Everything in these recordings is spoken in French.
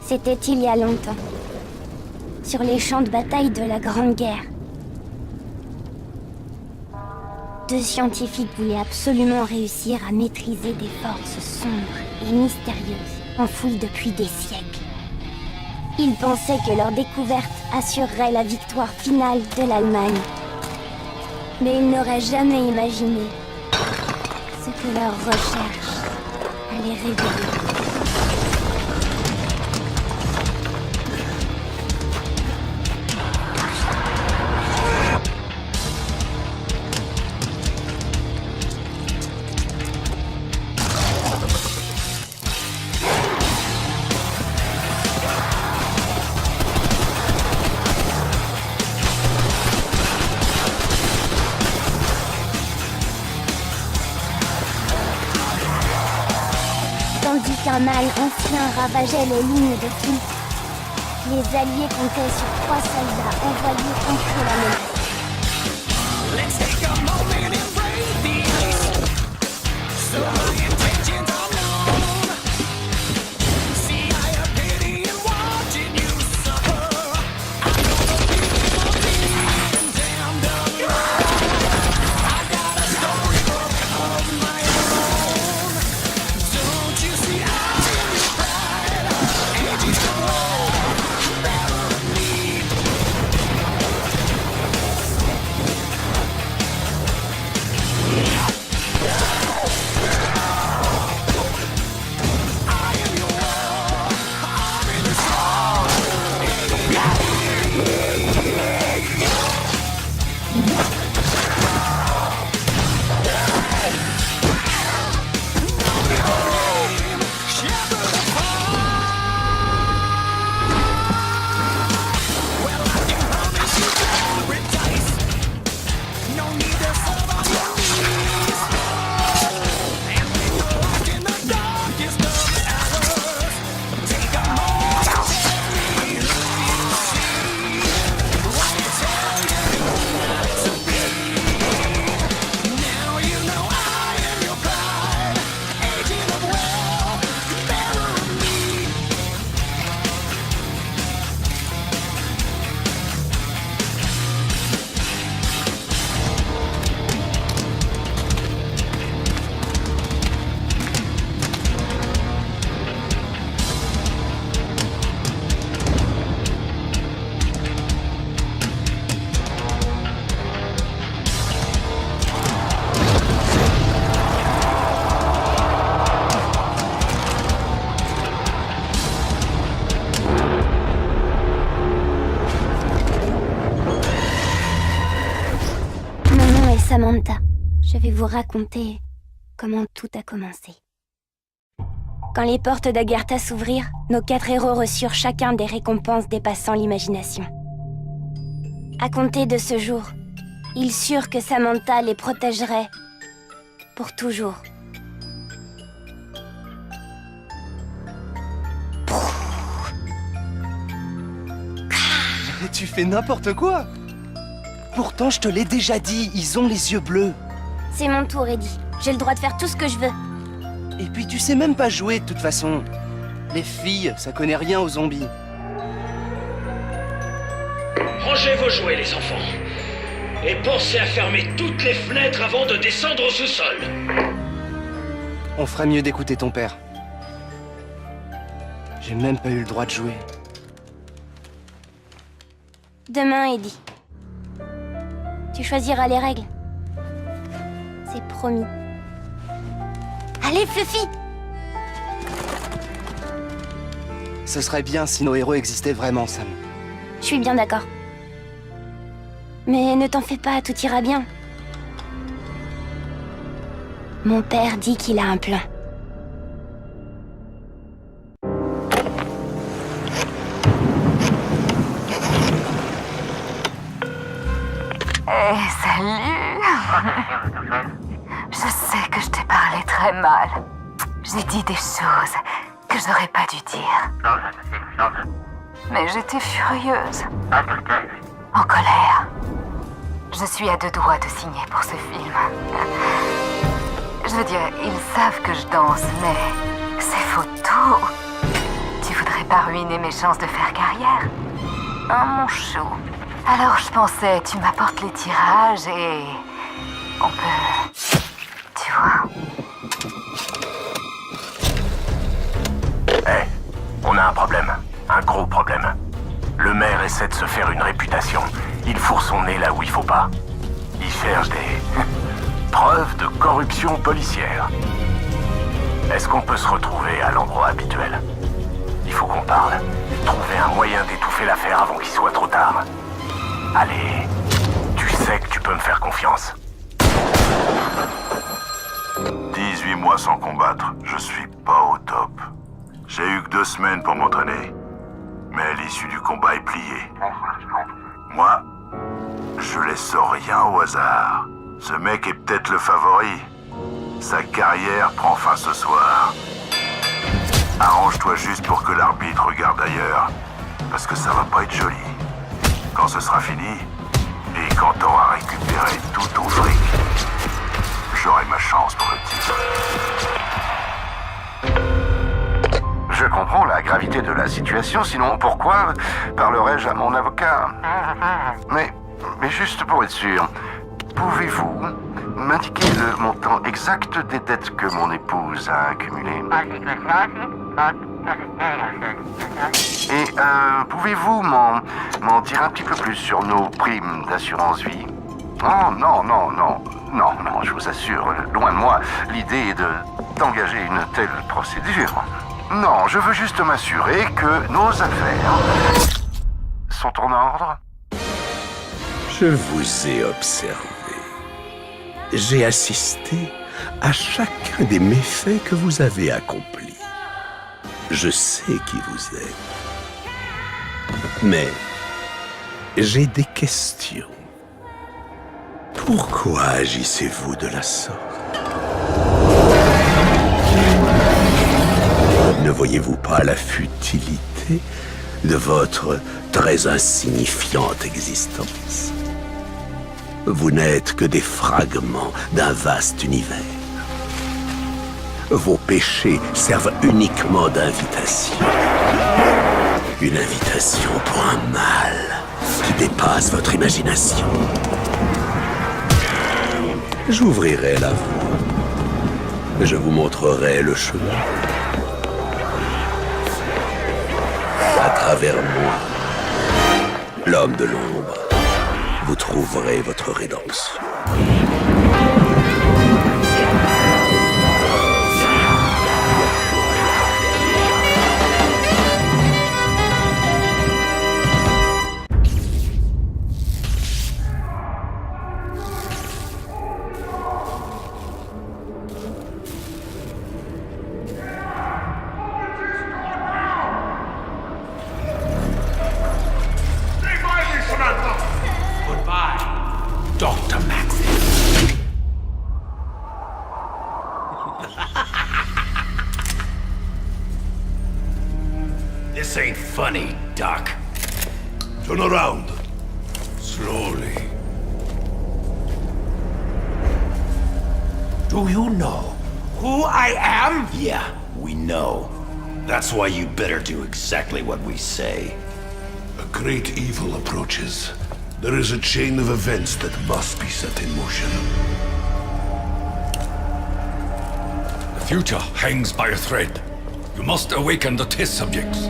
C'était il y a longtemps. Sur les champs de bataille de la Grande Guerre. Deux scientifiques voulaient absolument réussir à maîtriser des forces sombres et mystérieuses, enfouies depuis des siècles. Ils pensaient que leur découverte assurerait la victoire finale de l'Allemagne. Mais ils n'auraient jamais imaginé ce que leur recherche allait révéler. Tandis qu'un mal ancien ravageait les lignes de front, les Alliés comptaient sur 3 soldats envoyés contre la menace. Let's take a moment and break the ice. So my intentions are known. See, I have pity in watching you suffer. I know the feeling of being damned alone. I got a storybook of my own. Don't you see I am your pride? Ages of war, bearer of need. Samantha, je vais vous raconter comment tout a commencé. Quand les portes d'Agartha s'ouvrirent, nos 4 héros reçurent chacun des récompenses dépassant l'imagination. À compter de ce jour, ils surent que Samantha les protégerait pour toujours. Tu fais n'importe quoi! Pourtant, je te l'ai déjà dit, ils ont les yeux bleus. C'est mon tour, Eddie. J'ai le droit de faire tout ce que je veux. Et puis, tu sais même pas jouer, de toute façon. Les filles, ça connaît rien aux zombies. Rangez vos jouets, les enfants. Et pensez à fermer toutes les fenêtres avant de descendre au sous-sol. On ferait mieux d'écouter ton père. J'ai même pas eu le droit de jouer. Demain, Eddie. Tu choisiras les règles. C'est promis. Allez, Fluffy! Ce serait bien si nos héros existaient vraiment, Sam. Je suis bien d'accord. Mais ne t'en fais pas, tout ira bien. Mon père dit qu'il a un plan. Salut. Je sais que je t'ai parlé très mal. J'ai dit des choses que j'aurais pas dû dire. Mais j'étais furieuse. En colère. Je suis à 2 doigts de signer pour ce film. Je veux dire, ils savent que je danse, mais ces photos... Tu voudrais pas ruiner mes chances de faire carrière. Oh, mon chou. Alors je pensais, tu m'apportes les tirages et... on peut... tu vois? Hé, on a un problème. Un gros problème. Le maire essaie de se faire une réputation. Il fourre son nez là où il faut pas. Il cherche des... preuves de corruption policière. Est-ce qu'on peut se retrouver à l'endroit habituel? Il faut qu'on parle. Trouver un moyen d'étouffer l'affaire avant qu'il soit trop tard. Allez, tu sais que tu peux me faire confiance. 18 mois sans combattre, je suis pas au top. J'ai eu que 2 semaines pour m'entraîner. Mais l'issue du combat est pliée. Moi, je laisse rien au hasard. Ce mec est peut-être le favori. Sa carrière prend fin ce soir. Arrange-toi juste pour que l'arbitre regarde ailleurs. Parce que ça va pas être joli. Quand ce sera fini, et quand t'auras récupéré tout ton fric, j'aurai ma chance pour le titre. Je comprends la gravité de la situation, sinon pourquoi parlerais-je à mon avocat? Mais juste pour être sûr, pouvez-vous m'indiquer le montant exact des dettes que mon épouse a accumulées? Et pouvez-vous m'en dire un petit peu plus sur nos primes d'assurance vie? Oh non, je vous assure, loin de moi l'idée d'engager une telle procédure. Non, je veux juste m'assurer que nos affaires sont en ordre. Je vous ai observé. J'ai assisté à chacun des méfaits que vous avez accomplis. Je sais qui vous êtes. Mais j'ai des questions. Pourquoi agissez-vous de la sorte? Ne voyez-vous pas la futilité de votre très insignifiante existence? Vous n'êtes que des fragments d'un vaste univers. Vos péchés servent uniquement d'invitation. Une invitation pour un mal qui dépasse votre imagination. J'ouvrirai la voie. Je vous montrerai le chemin. À travers moi, l'homme de l'ombre, vous trouverez votre rédemption. Dr. Max. This ain't funny, Doc. Turn around. Slowly. Do you know who I am? Yeah, we know. That's why you better do exactly what we say. A great evil approaches. There is a chain of events that must be set in motion. The future hangs by a thread. You must awaken the test subjects.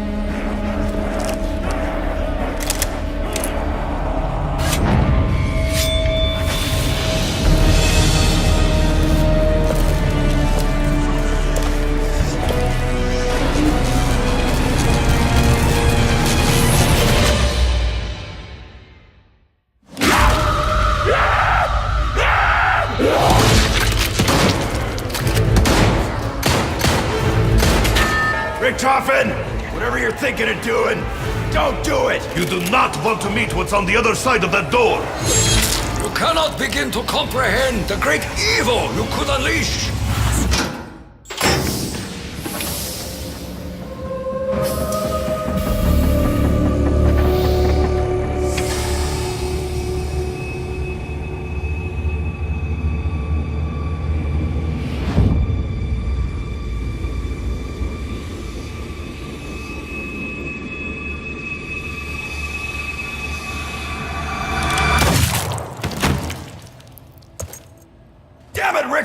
Richtofen! Whatever you're thinking of doing, don't do it! You do not want to meet what's on the other side of that door! You cannot begin to comprehend the great evil you could unleash.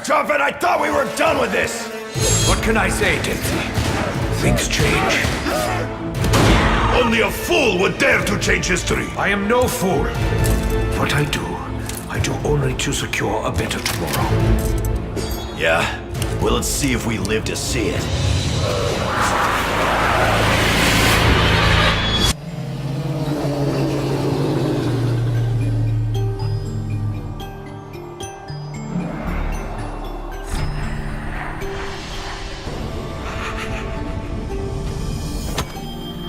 job and I thought we were done with this! What can I say, Dempsey? Things change. Only a fool would dare to change history! I am no fool. What I do only to secure a better tomorrow. Yeah? Well, let's see if we live to see it.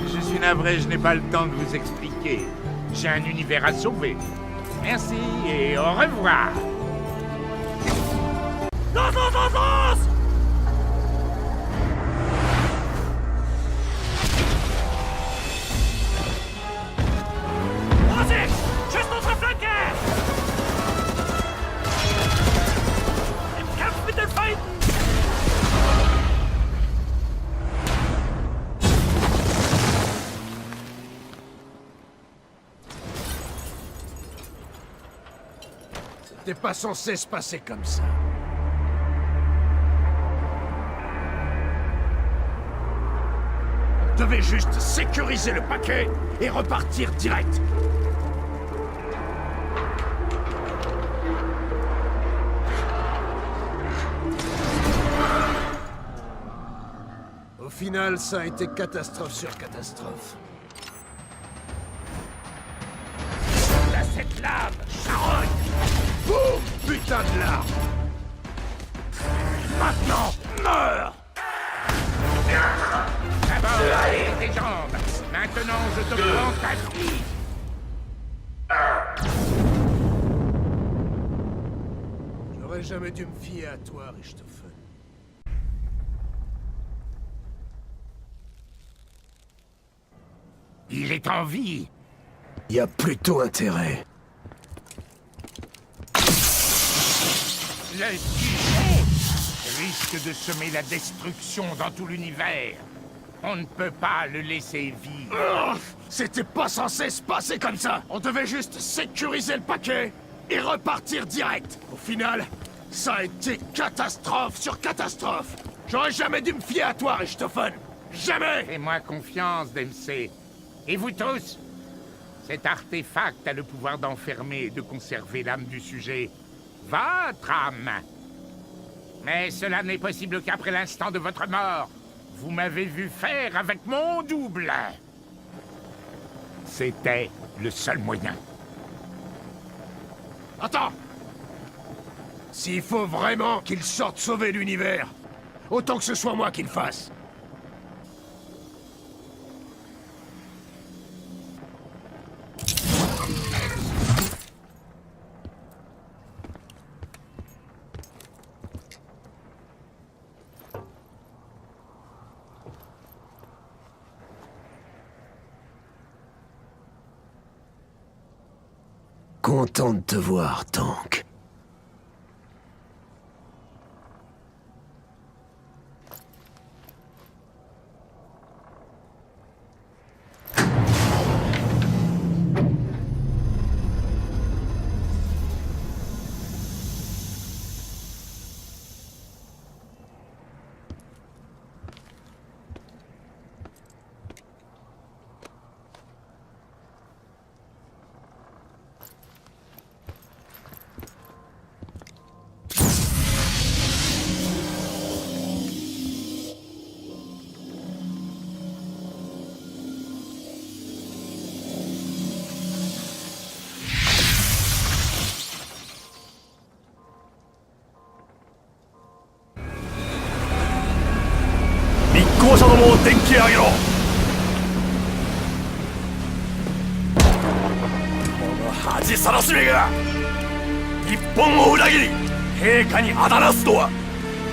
Je suis navré, je n'ai pas le temps de vous expliquer. J'ai un univers à sauver. Merci et au revoir. C'était pas censé se passer comme ça. On devait juste sécuriser le paquet et repartir direct. Au final, ça a été catastrophe sur catastrophe. Là, cette lave, charogne. Boum! Putain de larme! Maintenant, meurs! D'abord, tes jambes. Maintenant, je te prends ta fille. J'aurais jamais dû me fier à toi, Richthofen. Il est en vie. Il y a plutôt intérêt. Le sujet risque de semer la destruction dans tout l'univers. On ne peut pas le laisser vivre. C'était pas censé se passer comme ça. On devait juste sécuriser le paquet et repartir direct. Au final, ça a été catastrophe sur catastrophe. J'aurais jamais dû me fier à toi, Richthofen. Jamais! Fais-moi confiance, Dempsey. Et vous tous? Cet artefact a le pouvoir d'enfermer et de conserver l'âme du sujet. Votre âme. Mais cela n'est possible qu'après l'instant de votre mort. Vous m'avez vu faire avec mon double. C'était le seul moyen. Attends! S'il faut vraiment qu'il sorte sauver l'univers, autant que ce soit moi qui le fasse. Content de te voir, Tank.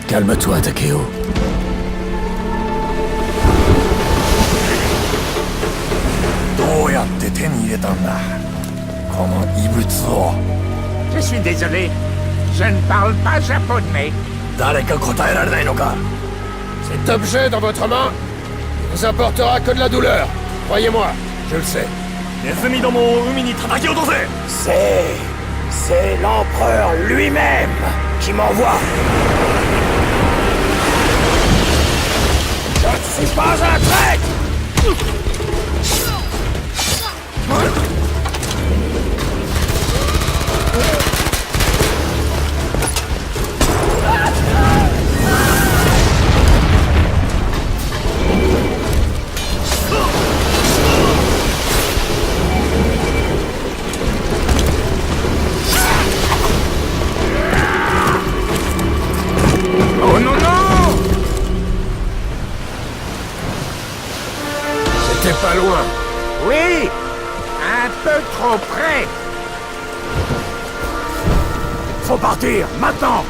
Calme-toi, Takeo. Je suis désolé. Je ne parle pas japonais. Cet objet dans votre main ne vous apportera que de la douleur. Croyez-moi, je le sais. C'est l'empereur lui-même. Qui m'envoie? Je ne suis pas un traître! Oh non, non! C'était pas loin. Oui! Un peu trop près! Faut partir, maintenant!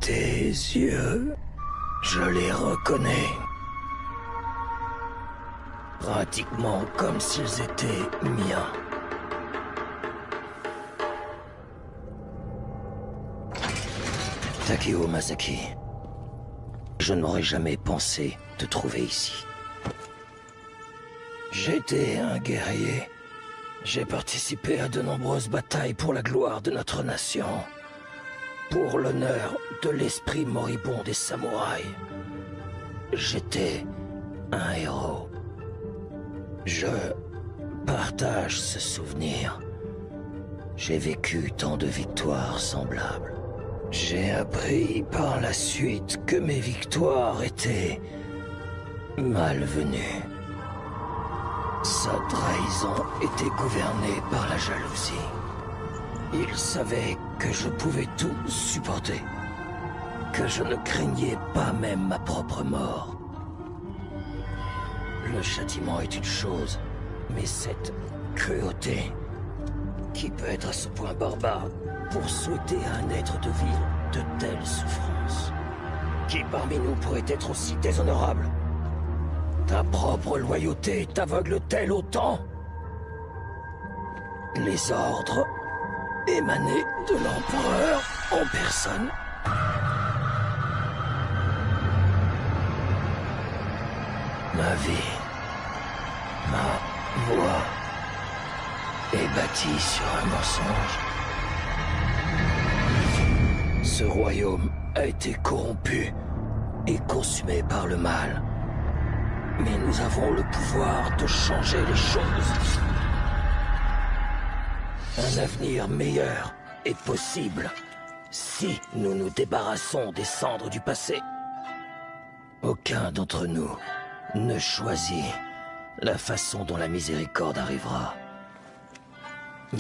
Tes yeux, je les reconnais. Pratiquement comme s'ils étaient miens. Takeo Masaki, je n'aurais jamais pensé te trouver ici. J'étais un guerrier. J'ai participé à de nombreuses batailles pour la gloire de notre nation. Pour l'honneur de l'esprit moribond des samouraïs. J'étais un héros. Je partage ce souvenir. J'ai vécu tant de victoires semblables. J'ai appris par la suite que mes victoires étaient malvenues. Sa trahison était gouvernée par la jalousie. Il savait que je pouvais tout supporter, que je ne craignais pas même ma propre mort. Le châtiment est une chose, mais cette cruauté, qui peut être à ce point barbare pour souhaiter à un être de vivre de telles souffrances? Qui parmi nous pourrait être aussi déshonorable? Ta propre loyauté t'aveugle-t-elle autant? Les ordres émané de l'empereur en personne. Ma vie, ma voix est bâtie sur un mensonge. Ce royaume a été corrompu et consumé par le mal. Mais nous avons le pouvoir de changer les choses. Un avenir meilleur est possible si nous nous débarrassons des cendres du passé. Aucun d'entre nous ne choisit la façon dont la miséricorde arrivera.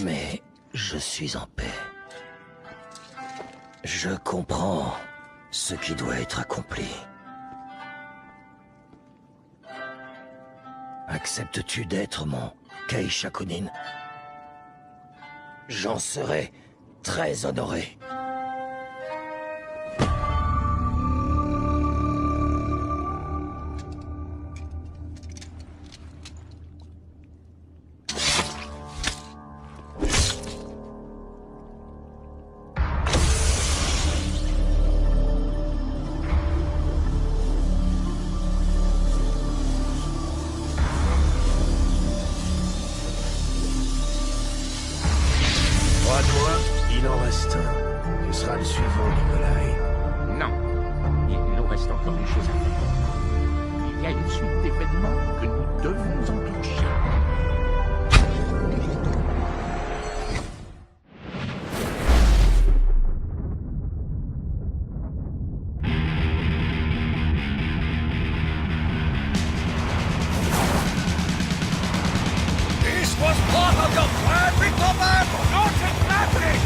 Mais je suis en paix. Je comprends ce qui doit être accompli. Acceptes-tu d'être mon Keishakunin? J'en serai très honoré. Il en reste un. Tu seras le suivant, Nikolai. Non. Il nous reste encore une chose à faire. Il y a une suite d'événements que nous devons enclencher. This was part of your plan, Victorman! Nonsense happening!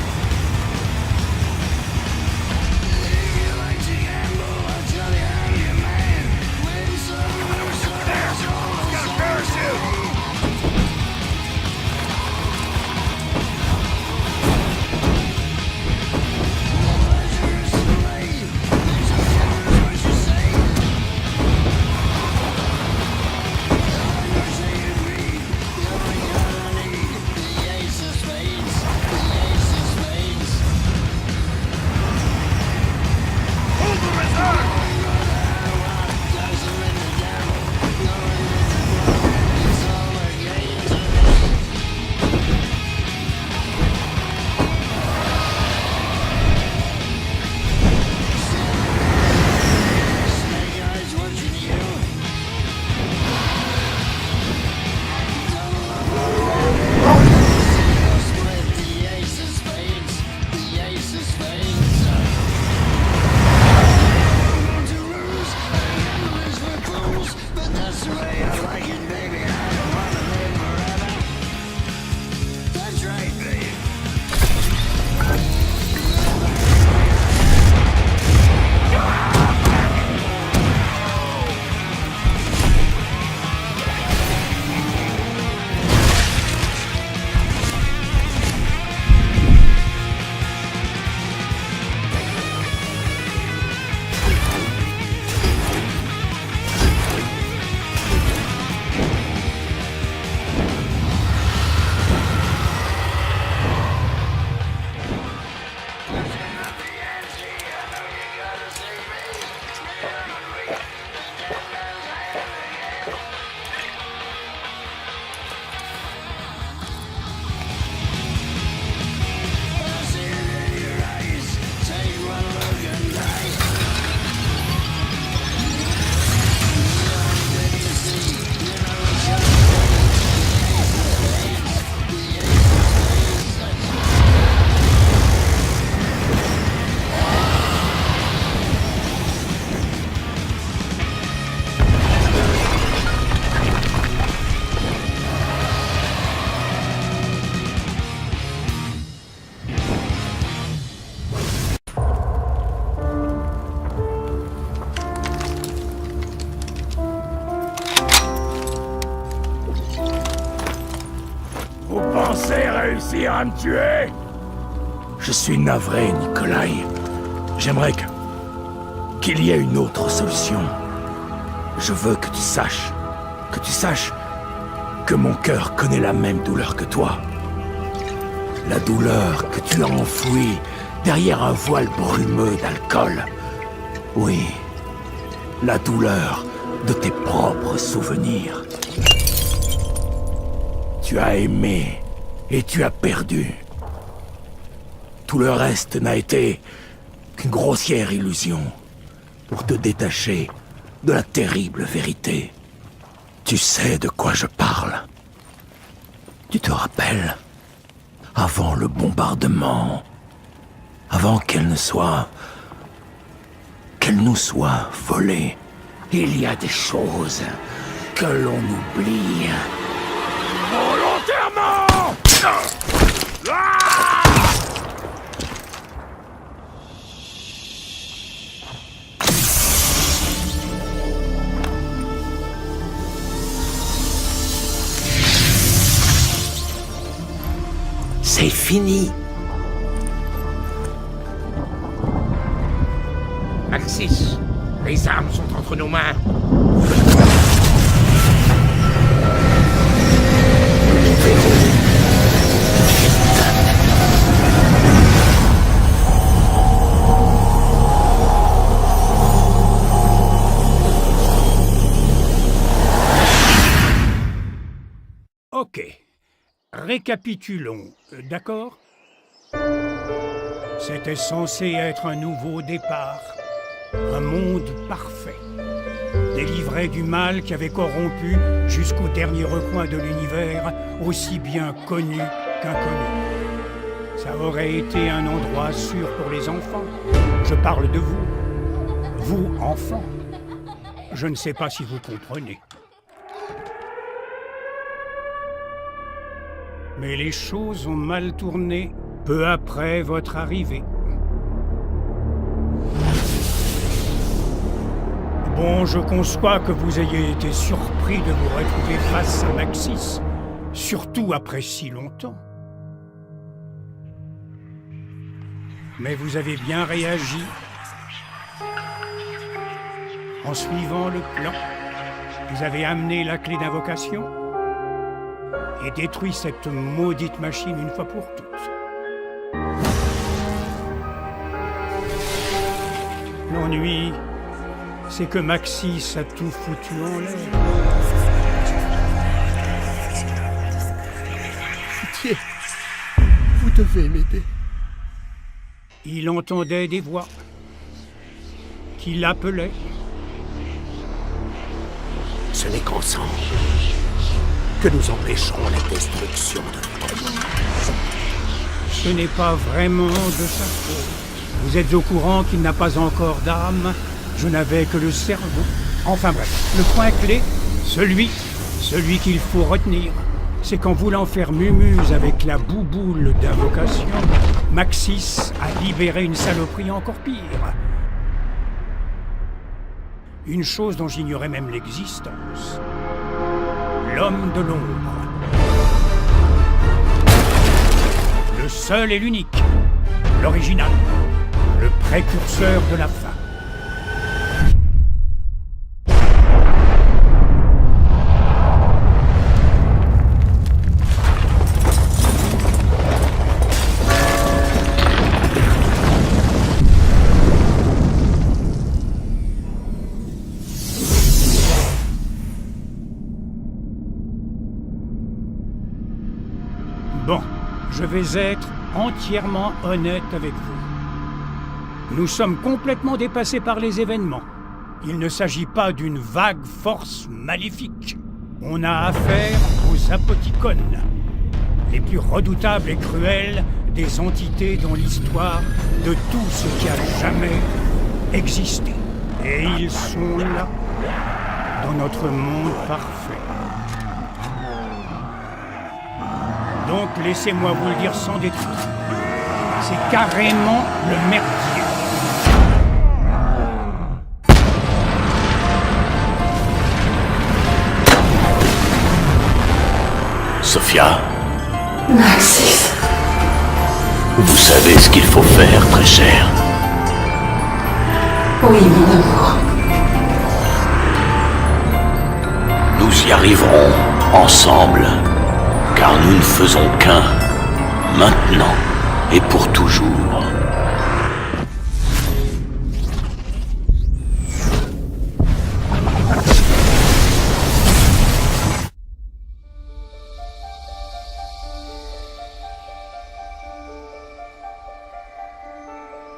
Vous pensez réussir à me tuer? Je suis navré, Nikolai. J'aimerais qu'il y ait une autre solution. Je veux que tu saches que mon cœur connaît la même douleur que toi. La douleur que tu as enfouie derrière un voile brumeux d'alcool. Oui, la douleur de tes propres souvenirs. Tu as aimé et tu as perdu. Tout le reste n'a été qu'une grossière illusion pour te détacher de la terrible vérité. Tu sais de quoi je parle. Tu te rappelles, avant le bombardement, avant qu'elle nous soit volée, il y a des choses que l'on oublie. Volontairement! C'est fini. Maxis, les armes sont entre nos mains. Ok. Récapitulons, d'accord? C'était censé être un nouveau départ. Un monde parfait. Délivré du mal qui avait corrompu jusqu'au dernier recoin de l'univers, aussi bien connu qu'inconnu. Ça aurait été un endroit sûr pour les enfants. Je parle de vous. Vous, enfants. Je ne sais pas si vous comprenez. Mais les choses ont mal tourné peu après votre arrivée. Bon, je conçois que vous ayez été surpris de vous retrouver face à Maxis, surtout après si longtemps. Mais vous avez bien réagi. En suivant le plan, vous avez amené la clé d'invocation et détruit cette maudite machine une fois pour toutes. L'ennui, c'est que Maxis a tout foutu en l'air. Pitié, vous devez m'aider. Il entendait des voix qui l'appelaient. Ce n'est qu'ensemble que nous empêcherons la destruction de notre monde. Ce n'est pas vraiment de sa faute. Vous êtes au courant qu'il n'a pas encore d'âme. Je n'avais que le cerveau. Enfin bref, le point clé, celui qu'il faut retenir, c'est qu'en voulant faire mumuse avec la bouboule d'invocation, Maxis a libéré une saloperie encore pire. Une chose dont j'ignorais même l'existence. L'homme de l'ombre. Le seul et l'unique. L'original. Le précurseur de la fin. Bon, je vais être entièrement honnête avec vous. Nous sommes complètement dépassés par les événements. Il ne s'agit pas d'une vague force maléfique. On a affaire aux apoticones, les plus redoutables et cruels des entités dans l'histoire de tout ce qui a jamais existé. Et ils sont là, dans notre monde parfait. Donc laissez-moi vous le dire sans détour. C'est carrément le merdier. Sophia, Maxis. vous savez ce qu'il faut faire, très cher. Oui, mon amour. Nous y arriverons ensemble, car nous ne faisons qu'un, maintenant et pour toujours.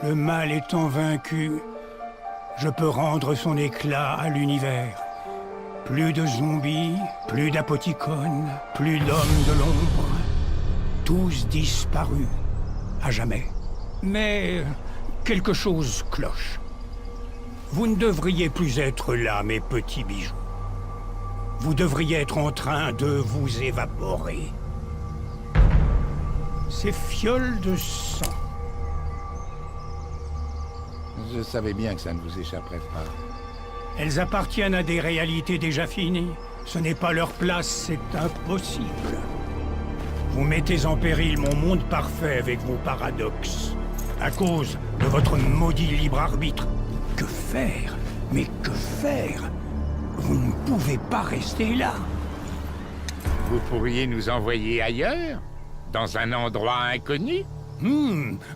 Le mal étant vaincu, je peux rendre son éclat à l'univers. Plus de zombies, plus d'apoticones, plus d'hommes de l'ombre. Tous disparus, à jamais. Mais quelque chose cloche. Vous ne devriez plus être là, mes petits bijoux. Vous devriez être en train de vous évaporer. Ces fioles de sang. Je savais bien que ça ne vous échapperait pas. Elles appartiennent à des réalités déjà finies. Ce n'est pas leur place, c'est impossible. Vous mettez en péril mon monde parfait avec vos paradoxes. À cause de votre maudit libre arbitre. Que faire? Mais que faire? Vous ne pouvez pas rester là. Vous pourriez nous envoyer ailleurs? Dans un endroit inconnu?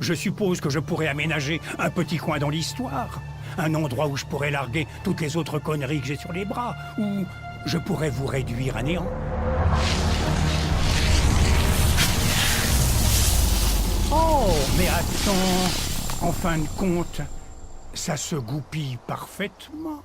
Je suppose que je pourrais aménager un petit coin dans l'histoire. Un endroit où je pourrais larguer toutes les autres conneries que j'ai sur les bras. Où je pourrais vous réduire à néant. Oh, mais attends. En fin de compte, ça se goupille parfaitement.